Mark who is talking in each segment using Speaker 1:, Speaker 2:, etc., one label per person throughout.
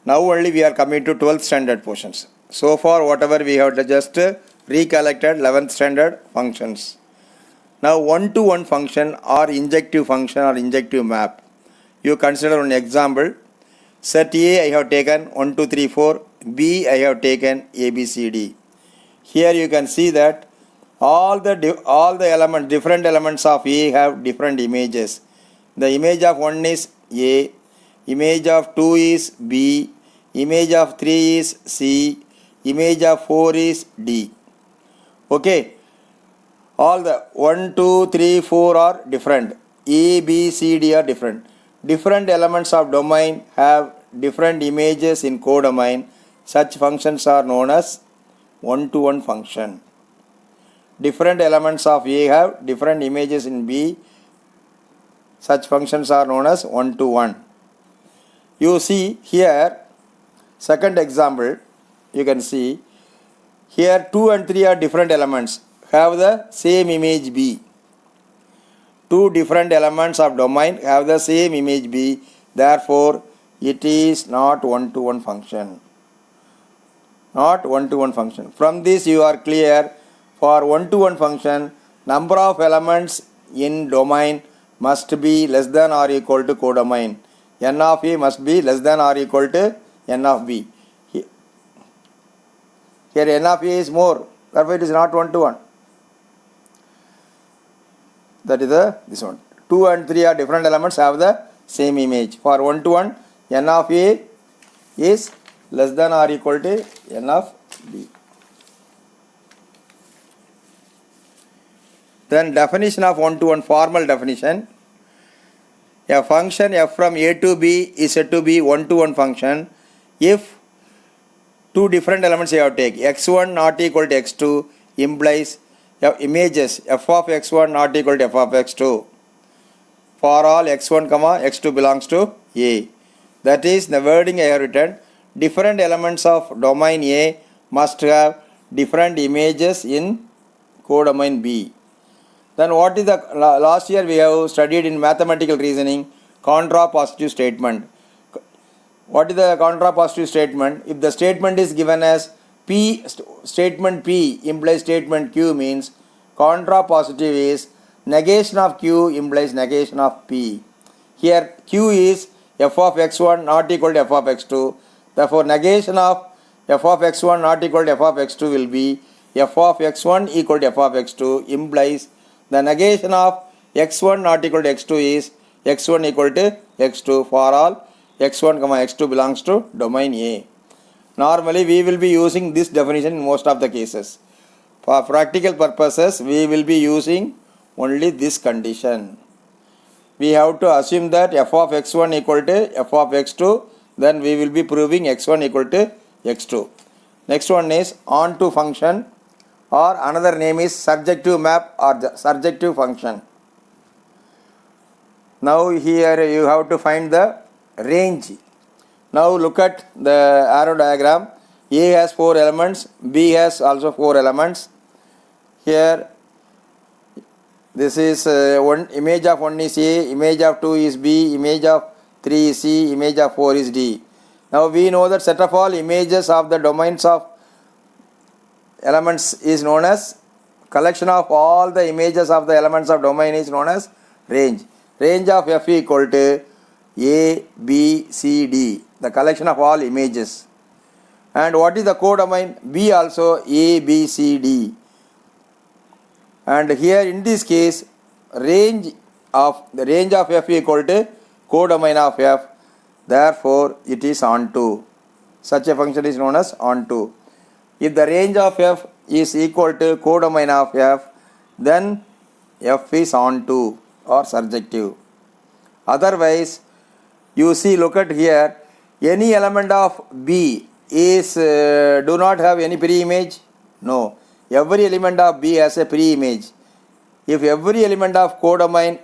Speaker 1: Now only we are coming to 12th standard portions. So far whatever we have just recollected 11th standard functions. Now one-to-one function or injective function or injective map. You consider an example. Set A I have taken 1, 2, 3, 4. B I have taken A, B, C, D. Here you can see that all the different elements of A have different images. The image of 1 is A, image of 2 is B, image of 3 is C, image of 4 is D. Okay, all the 1, 2, 3, 4 are different. A, B, C, D are different. Different elements of domain have different images in codomain. Such functions are known as one-to-one function. Different elements of A have different images in B. Such functions are known as one-to-one. You see here, second example, you can see here 2 and 3 are different elements, have the same image B. Two different elements of domain have the same image B, therefore it is not one-to-one function. Not one-to-one function. From this you are clear, for one-to-one function, number of elements in domain must be less than or equal to codomain. N of A must be less than or equal to N of B. Here N of A is more, therefore it is not one-to-one. That is this one. 2 and 3 are different elements have the same image. For one-to-one, N of A is less than or equal to N of B. Then definition of one-to-one, formal definition. A function f from A to B is said to be one-to-one function if two different elements you have to take. x1 not equal to x2 implies images f of x1 not equal to f of x2 for all x1, x2 belongs to A. That is the wording I have written. Different elements of domain A must have different images in codomain B. Then what is the last year we have studied in mathematical reasoning, contrapositive statement. What is the contrapositive statement? If the statement is given as P, statement P implies statement Q means contrapositive is negation of Q implies negation of P. Here Q is f of x1 not equal to f of x2. Therefore negation of f of x1 not equal to f of x2 will be f of x1 equal to f of x2 implies the negation of x1 not equal to x2 is x1 equal to x2 for all x1, x2 belongs to domain A. Normally we will be using this definition in most of the cases. For practical purposes we will be using only this condition. We have to assume that f of x1 equal to f of x2, then we will be proving x1 equal to x2. Next one is onto function, or another name is surjective map or the surjective function. Now here you have to find the range. Now look at the arrow diagram. A has 4 elements, B has also 4 elements. Here this is one image of 1 is A, image of 2 is B, image of 3 is C, image of 4 is D. Now we know that set of all images of the domains of elements is known as collection of all the images of the elements of domain is known as range. Range of F equal to A, B, C, D, the collection of all images. And what is the codomain? B also A, B, C, D. And here in this case the range of F equal to codomain of F, therefore it is onto. Such a function is known as onto. If the range of F is equal to codomain of F, then F is onto or surjective. Otherwise, you see, look at here, any element of B is do not have any pre-image? No. Every element of B has a pre-image. If every element of codomain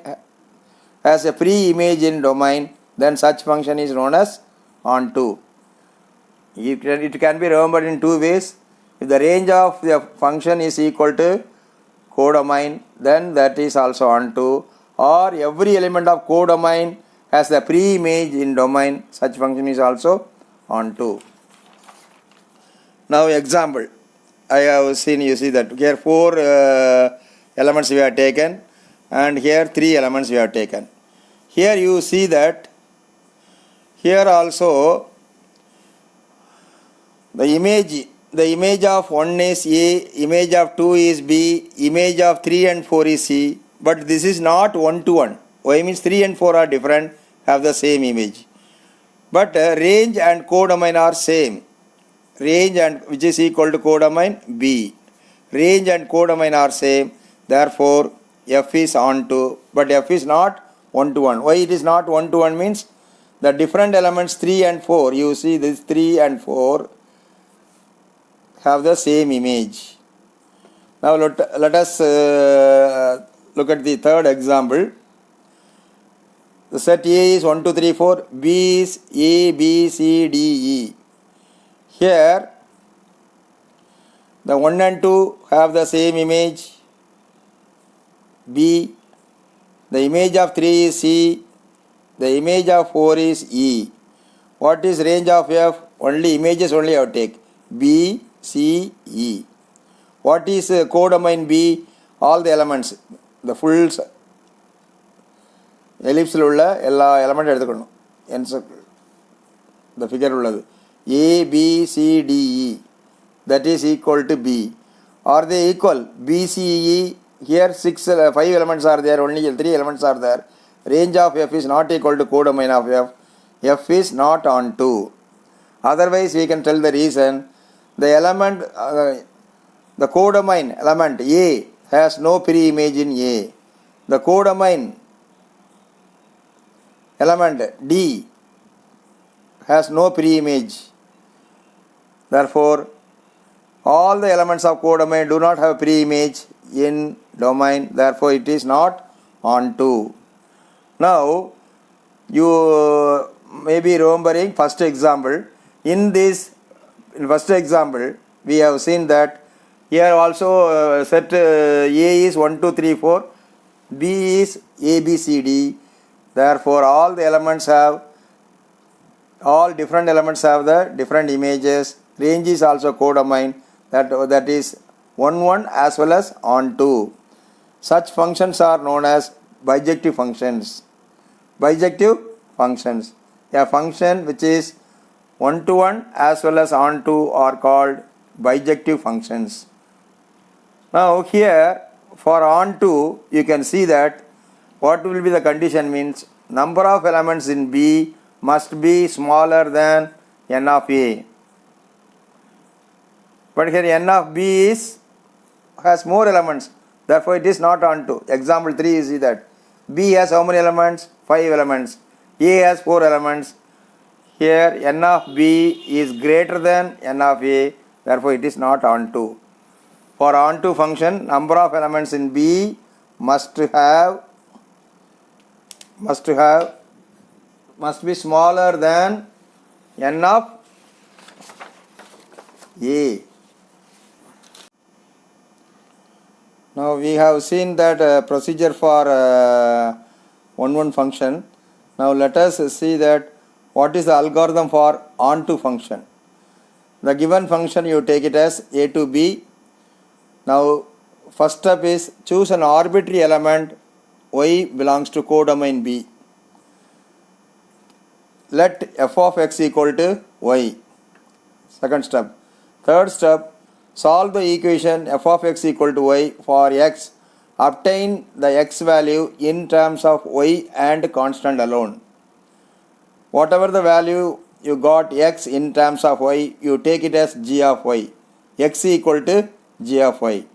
Speaker 1: has a pre-image in domain, then such function is known as onto. It can be remembered in two ways. If the range of the function is equal to codomain, then that is also onto. Or every element of codomain has the pre-image in domain, such function is also onto. Now example, I have seen, you see that here 4 elements we have taken and here 3 elements we have taken. Here you see that here also the image of 1 is A, image of 2 is B, image of 3 and 4 is C, but this is not 1 to 1. Why means 3 and 4 are different, have the same image. But range and codomain are same. Range and which is equal to codomain B. Range and codomain are same, therefore F is onto, but F is not 1 to 1. Why it is not 1 to 1 means the different elements 3 and 4, you see this 3 and 4 have the same image. Now let us look at the third example. The set A is 1, 2, 3, 4, B is A, B, C, D, E. Here the 1 and 2 have the same image B, the image of 3 is C, the image of 4 is E. What is range of F? Only images only I have take B, C, E. What is codomain B? All the elements, the full ellipse உள்ள எல்லா element எடுத்துக்கணும். Encircle the figure உள்ளது A, B, C, D, E, that is equal to B. Are they equal? B, C, E, here 5 elements are there, only 3 elements are there. Range of F is not equal to codomain of F. F is not onto. Otherwise we can tell the reason. The element, the codomain element A has no pre-image in A. The codomain element D has no pre-image. Therefore, all the elements of codomain do not have pre-image in domain. Therefore, it is not onto. Now, you may be remembering first example. In first example, we have seen that here also set A is 1, 2, 3, 4, B is A, B, C, D. Therefore, all different elements have the different images. Range is also codomain, that is 1, 1 as well as onto. Such functions are known as bijective functions. Bijective functions. A function which is 1 to 1 as well as onto are called bijective functions. Now here for onto you can see that what will be the condition means number of elements in B must be smaller than n of A. But here n of B has more elements, therefore it is not onto. Example 3 you see that B has how many elements? 5 elements. A has 4 elements. Here n of B is greater than n of A, therefore it is not onto. For onto function, number of elements in B must be smaller than n of A. Now we have seen that procedure for 1 function. Now let us see that what is the algorithm for onto function. The given function you take it as A to B. Now first step is choose an arbitrary element y belongs to codomain B. Let f of x equal to y. Second step. Third step, solve the equation f of x equal to y for x. Obtain the x value in terms of y and constant alone. Whatever the value you got x in terms of y, you take it as g of y. X equal to g of y.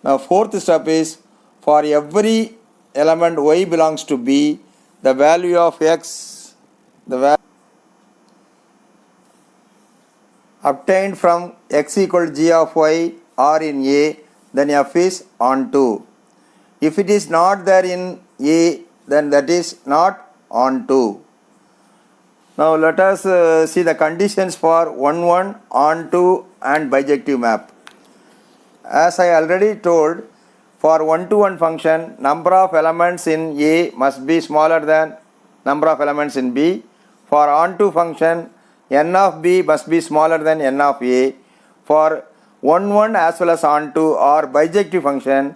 Speaker 1: Now fourth step is for every element y belongs to B, the value of x, obtained from x equal to g of y are in A, then f is onto. If it is not there in A, then that is not onto. Now let us see the conditions for 1, 1, onto and bijective map. As I already told, for 1 to 1 function, number of elements in A must be smaller than number of elements in B. For onto function, n of b must be smaller than n of a. For 1 1 as well as onto or bijective function,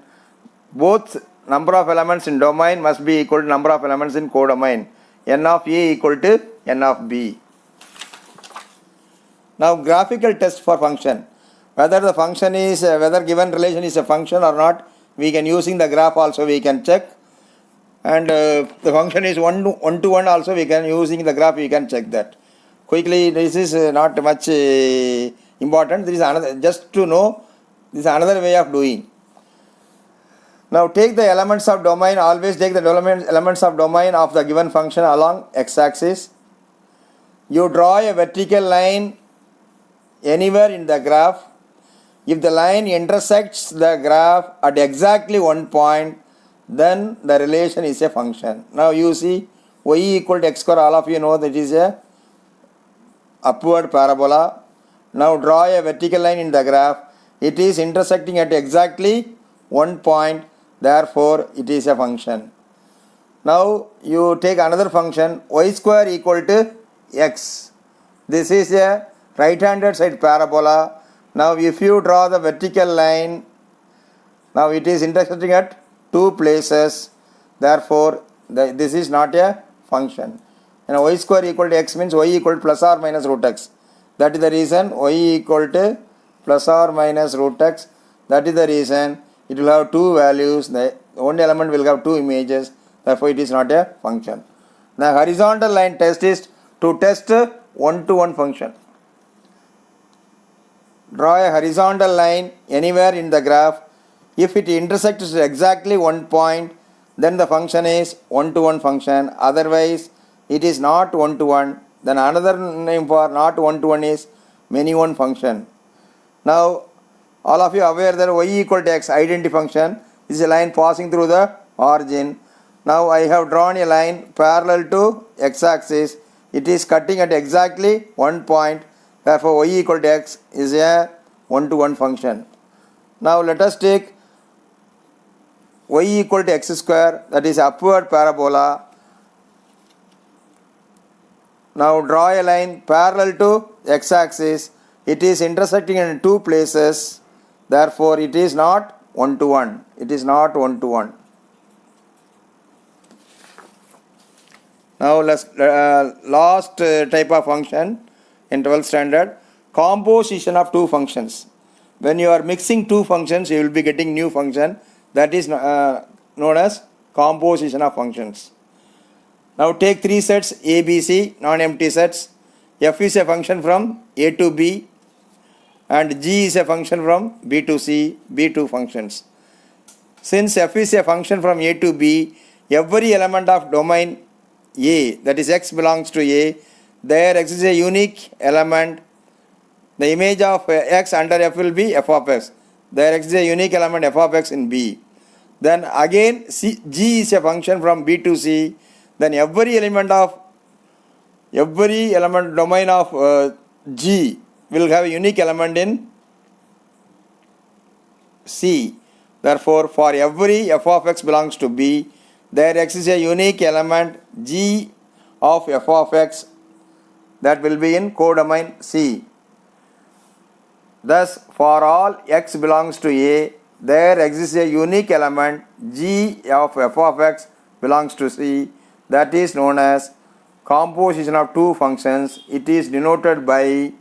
Speaker 1: both number of elements in domain must be equal to number of elements in codomain. N of a equal to n of b. Now graphical test for function. Whether the function is, whether given relation is a function or not, we can using the graph also we can check. And the function is 1 to 1 also we can using the graph we can check that. Quickly, this is not much important. This is another, just to know, this is another way of doing. Now take the elements of domain, always take the elements of domain of the given function along x-axis. You draw a vertical line anywhere in the graph. If the line intersects the graph at exactly one point, then the relation is a function. Now you see y equal to x square, all of you know that is a upward parabola. Now draw a vertical line in the graph. It is intersecting at exactly one point, therefore it is a function. Now you take another function, y square equal to x. This is a right-handed side parabola. Now if you draw the vertical line, now it is intersecting at two places, therefore this is not a function. And y square equal to x means y equal to plus or minus root x. That is the reason y equal to plus or minus root x. That is the reason it will have two values. The one element will have two images, therefore it is not a function. The horizontal line test is to test one-to-one function. Draw a horizontal line anywhere in the graph. If it intersects exactly one point, then the function is one-to-one function. Otherwise, it is not one-to-one. Then another name for not one-to-one is many-one function. Now, all of you are aware that y equal to x identity function is a line passing through the origin. Now, I have drawn a line parallel to x-axis. It is cutting at exactly one point. Therefore, y equal to x is a one-to-one function. Now, let us take y equal to x square, that is upward parabola. Now, draw a line parallel to x-axis. It is intersecting in two places. Therefore, it is not one-to-one. It is not one-to-one. Now, let's last type of function in 12th standard, composition of two functions. When you are mixing two functions, you will be getting new function. That is known as composition of functions. Now take three sets A, B, C, non-empty sets. F is a function from A to B and G is a function from B to C, B2 functions. Since F is a function from A to B, every element of domain A, that is x belongs to A, there exists a unique element. The image of x under F will be f of x. There exists a unique element f of x in B. Then again G is a function from B to C. Then every element domain of G will have a unique element in C. Therefore, for every f of x belongs to B, there exists a unique element G of f of x that will be in codomain C. Thus, for all x belongs to A, there exists a unique element G of f of x belongs to C. That is known as composition of two functions. It is denoted by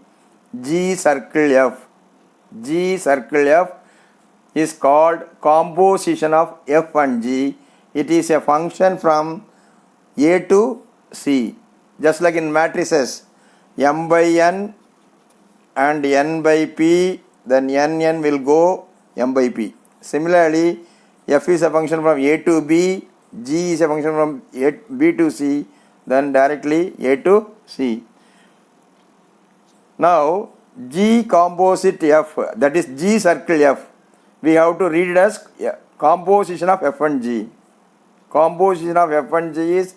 Speaker 1: G circle F. G circle F is called composition of f and G. It is a function from A to C. Just like in matrices, m by n and n by p, then n will go m by p. Similarly, f is a function from A to B, G is a function from B to C, then directly A to C. Now, G composite F, that is G circle F, we have to read it as composition of F and G. Composition of F and G is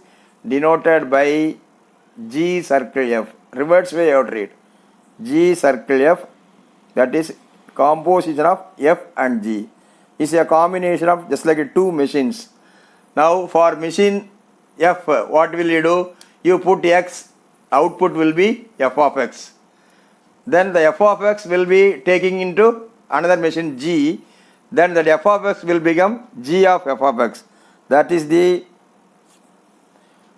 Speaker 1: denoted by G circle F. Reverse way you have to read. G circle F, that is composition of F and G, is a combination of just like two machines. Now for machine F, what will you do? You put x output will be f of x. Then the f of x will be taking into another machine g, then that f of x will become g of f of x. That is the,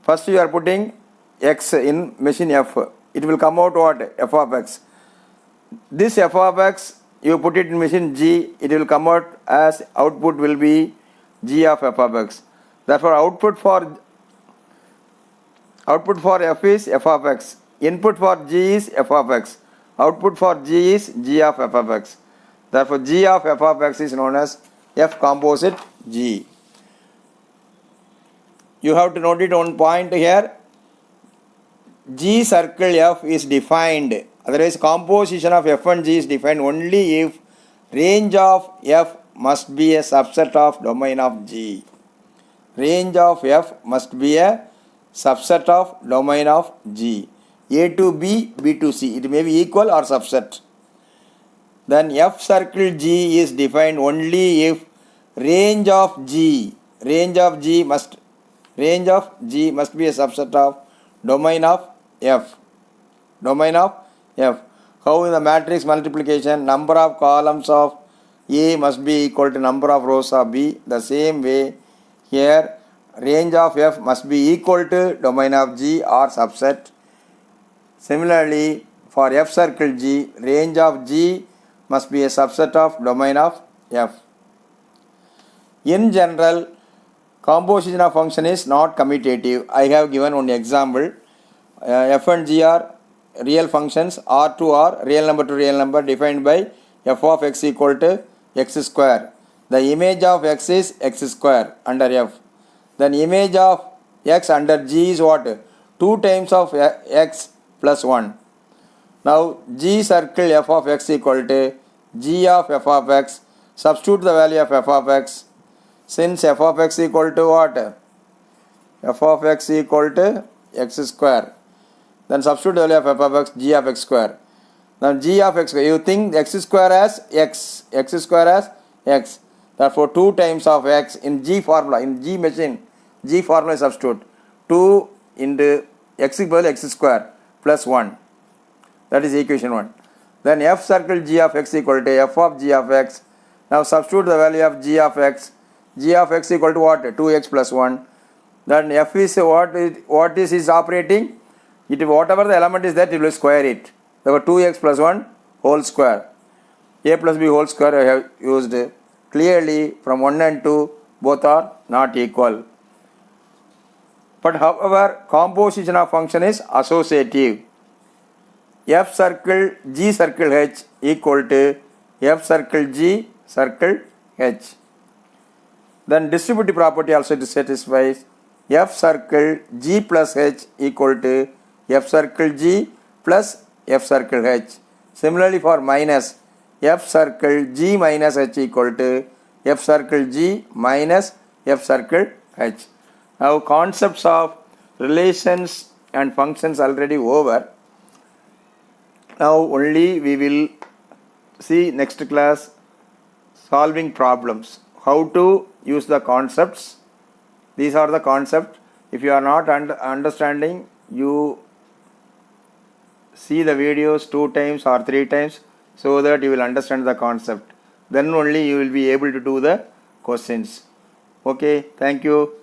Speaker 1: first you are putting x in machine f, it will come out what? F of x. This f of x, you put it in machine g, it will come out as output will be g of f of x. Therefore output for f is f of x, input for g is f of x, output for g is g of f of x. Therefore g of f of x is known as f composite g. You have to note it one point here, g circle f is defined, otherwise composition of f and g is defined only if range of f must be a subset of domain of g. Range of f must be a subset of domain of g. A to b, b to c, it may be equal or subset. Then f circle g is defined only if range of g must be a subset of domain of f. Domain of f. How in the matrix multiplication, number of columns of A must be equal to number of rows of B. The same way here, range of f must be equal to domain of G or subset. Similarly, for f circle G, range of G must be a subset of domain of f. In general, composition of function is not commutative. I have given one example. F and G are real functions, R2 are real number to real number defined by f of x equal to x square. The image of x is x square under f. Then image of x under G is what? 2 times of x plus 1. Now G circle f of x equal to g of f of x. Substitute the value of f of x. Since f of x equal to what? F of x equal to x square. Then substitute the value of f of x, g of x square. Now g of x square, you think x square as x square as x. Therefore 2 times of x in g formula, in g machine, g formula substitute. 2 into x equal to x square plus 1. That is equation 1. Then f circle g of x equal to f of g of x. Now substitute the value of g of x. G of x equal to what? 2x plus 1. Then f is what is operating? It whatever the element is that it will square it. Therefore 2x plus 1 whole square. A plus b whole square I have used. Clearly from 1 and 2 both are not equal. But however, composition of function is associative. F circle G circle H equal to F circle G circle H. Then distributive property also satisfies F circle G plus H equal to F circle G plus F circle H. Similarly for minus, F circle G minus H equal to F circle G minus F circle H. Now concepts of relations and functions already over. Now only we will see next class solving problems. How to use the concepts. These are the concepts. If you are not understanding, you see the videos 2 times or 3 times so that you will understand the concept. Then only you will be able to do the questions. Okay, thank you.